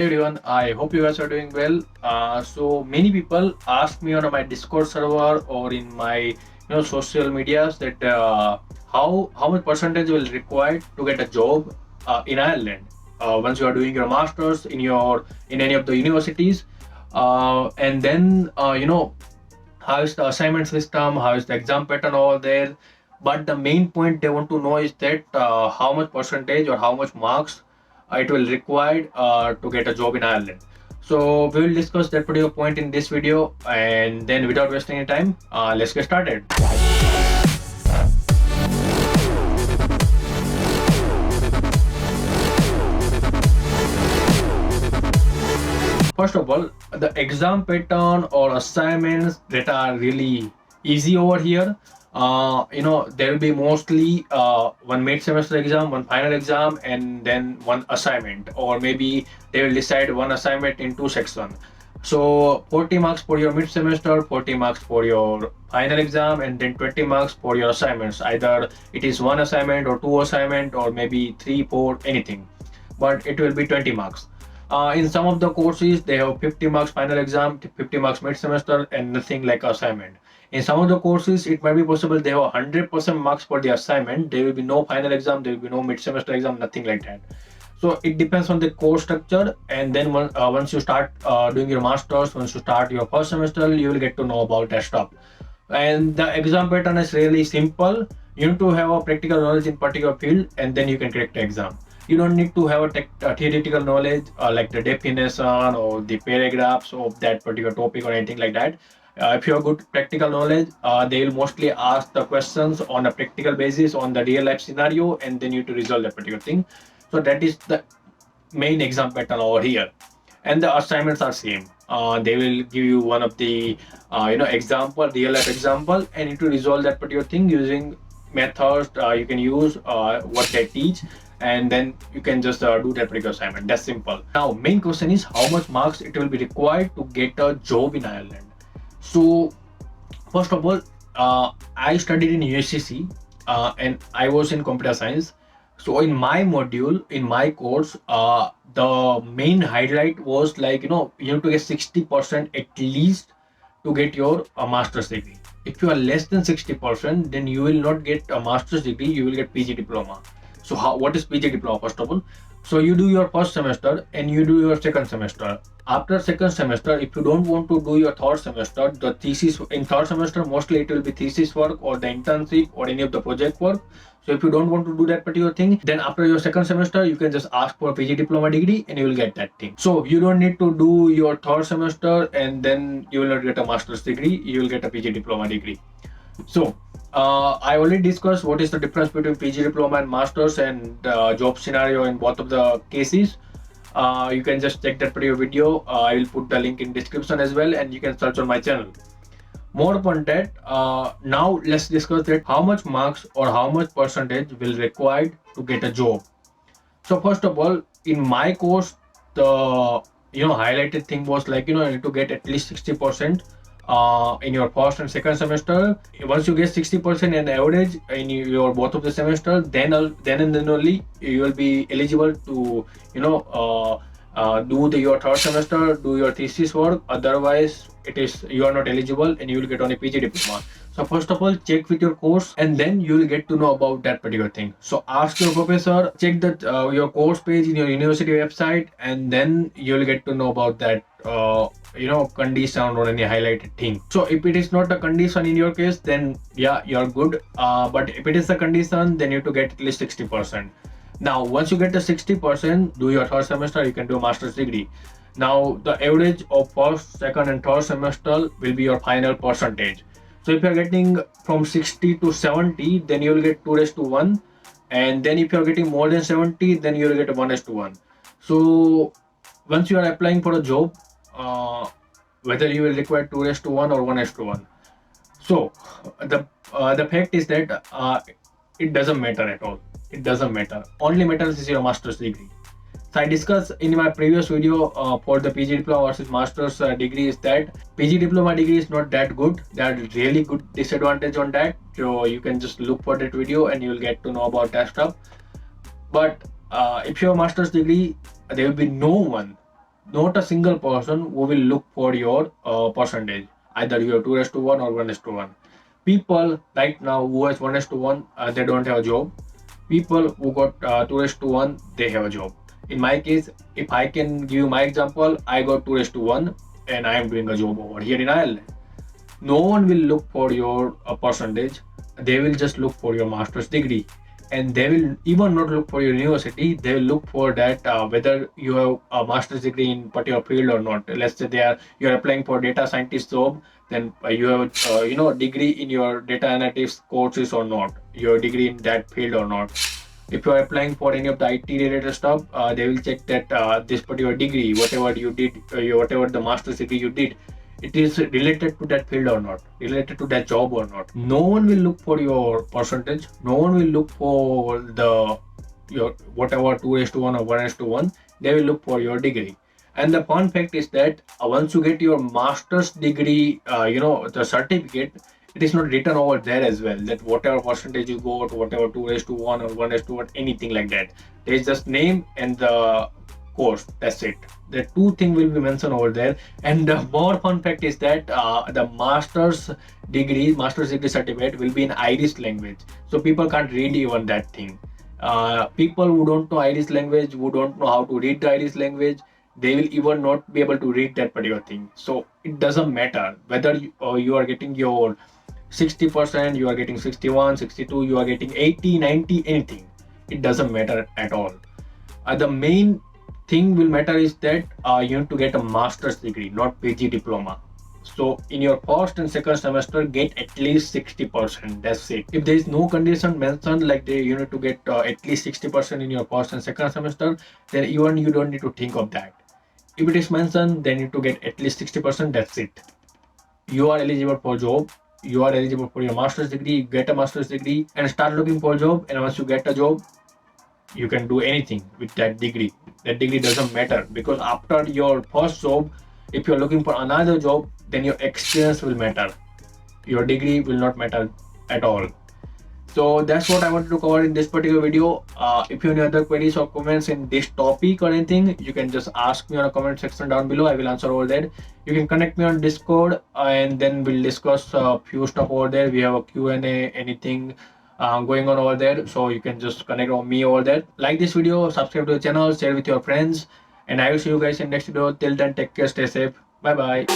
Hey everyone, I hope you guys are doing well. So many people ask me on my Discord server or in my social medias that how much percentage will required to get a job in Ireland once you are doing your masters in any of the universities, and then how is the assignment system, how is the exam pattern over there. But the main point they want to know is that how much percentage or how much marks it will require to get a job in Ireland. So we will discuss that particular point in this video, and then without wasting any time, let's get started. First of all, the exam pattern or assignments that are really easy over here. There will be mostly one mid-semester exam, one final exam, and then one assignment, or maybe they will decide one assignment in two sections. So 40 marks for your mid-semester, 40 marks for your final exam, and then 20 marks for your assignments. Either it is one assignment or two assignment, or maybe three, four, anything. But it will be 20 marks. In some of the courses, they have 50 marks final exam, 50 marks mid semester, and nothing like assignment. In some of the courses, it might be possible they have 100% marks for the assignment. There will be no final exam, there will be no mid semester exam, nothing like that. So it depends on the course structure. And then once you start doing your masters, once you start your first semester, you will get to know about that stuff. And the exam pattern is really simple. You need to have a practical knowledge in particular field, and then you can crack the exam. You don't need to have a theoretical knowledge like the definition or the paragraphs of that particular topic or anything like that. If you have good practical knowledge, they will mostly ask the questions on a practical basis on the real life scenario, and then you need to resolve that particular thing. So that is the main exam pattern over here. And the assignments are same. They will give you one of the example, real life example, and you need to resolve that particular thing using methods you can use what they teach, and then you can just do that particular assignment. That's simple. Now main question is how much marks it will be required to get a job in Ireland. So first of all, I studied in USCC, and I was in computer science. So in my module, in my course, the main highlight was like you have to get 60% at least to get your master's degree. If you are less than 60%, then you will not get a master's degree. You will get PG diploma. So what is PG diploma? First of all, so you do your first semester and you do your second semester. After second semester, if you don't want to do your third semester, the thesis in third semester mostly it will be thesis work or the internship or any of the project work. So if you don't want to do that particular thing, then after your second semester, you can just ask for a PG diploma degree and you will get that thing. So you don't need to do your third semester and then you will not get a master's degree. You will get a PG diploma degree. So I already discussed what is the difference between PG diploma and masters and job scenario in both of the cases. You can just check that particular video. I will put the link in description as well, and you can search on my channel. More upon that, now let's discuss that how much marks or how much percentage will required to get a job. So first of all, in my course, the highlighted thing was like you need to get at least 60% in your first and second semester. Once you get 60% in average in your both of the semester, then and then only you will be eligible to do your third semester, do your thesis work. Otherwise, you are not eligible and you will get only PG diploma. So first of all, check with your course, and then you will get to know about that particular thing. So ask your professor, check that your course page in your university website, and then you will get to know about that condition or any highlighted thing. So if it is not a condition in your case, then yeah, you're good. But if it is a condition, then you have to get at least 60%. Now once you get the 60%, do your third semester, you can do a master's degree. Now the average of first, second and third semester will be your final percentage. So if you're getting from 60 to 70, then you will get 2:1. And then if you're getting more than 70, then you will get a 1:1. So once you are applying for a job, whether you will require 2:1 or 1:1. So the fact is that it doesn't matter at all. It doesn't matter. Only matters is your master's degree. So I discussed in my previous video for the PG diploma versus master's degree is that PG diploma degree is not that good. There are really good disadvantage on that. So you can just look for that video and you will get to know about that stuff. But if you have a master's degree, there will be no one not a single person who will look for your percentage. Either you have 2 to 1 or 1 to 1. People right now who has 1 to 1, they don't have a job. People who got 2 to 1, they have a job. In my case, if I can give you my example, I got 2 to 1 and I am doing a job over here in Ireland. No one will look for your percentage. They will just look for your master's degree, and they will even not look for your university. They will look for that whether you have a master's degree in particular field or not. Let's say you are applying for data scientist job, then you have degree in your data analytics courses or not, your degree in that field or not. If you are applying for any of the IT related stuff, they will check that this particular degree, whatever you did, whatever the master's degree you did, it is related to that field or not, related to that job or not. No one will look for your percentage. No one will look for your whatever 2 to 1 or 1 to 1. They will look for your degree. And the fun fact is that once you get your master's degree, the certificate, it is not written over there as well that whatever percentage you got, whatever 2 to 1 or 1 to 1, anything like that. There is just name and the course. That's it. The two thing will be mentioned over there. And the more fun fact is that the master's degree certificate will be in Irish language, so people can't read even that thing. People who don't know Irish language, who don't know how to read the Irish language, they will even not be able to read that particular thing. So it doesn't matter whether you are getting your 60%, you are getting 61, 62, you are getting 80, 90, anything. It doesn't matter at all. The main thing will matter is that you have to get a master's degree, not PG diploma. So in your first and second semester, get at least 60%. That's it. If there is no condition mentioned like you need to get at least 60% in your first and second semester, then even you don't need to think of that. If it is mentioned, then you need to get at least 60%. That's it. You are eligible for job. You are eligible for your master's degree. Get a master's degree and start looking for a job. And once you get a job, you can do anything with that degree. That degree doesn't matter, because after your first job, if you're looking for another job, then your experience will matter. Your degree will not matter at all. So that's what I wanted to cover in this particular video. If you have any other queries or comments in this topic or anything, you can just ask me on a comment section down below. I will answer over there. You can connect me on Discord, and then we'll discuss a few stuff over there. We have a Q&A, anything going on over there. So you can just connect on me over there. Like this video, subscribe to the channel, share with your friends, and I will see you guys in next video. Till then, take care, stay safe. Bye bye.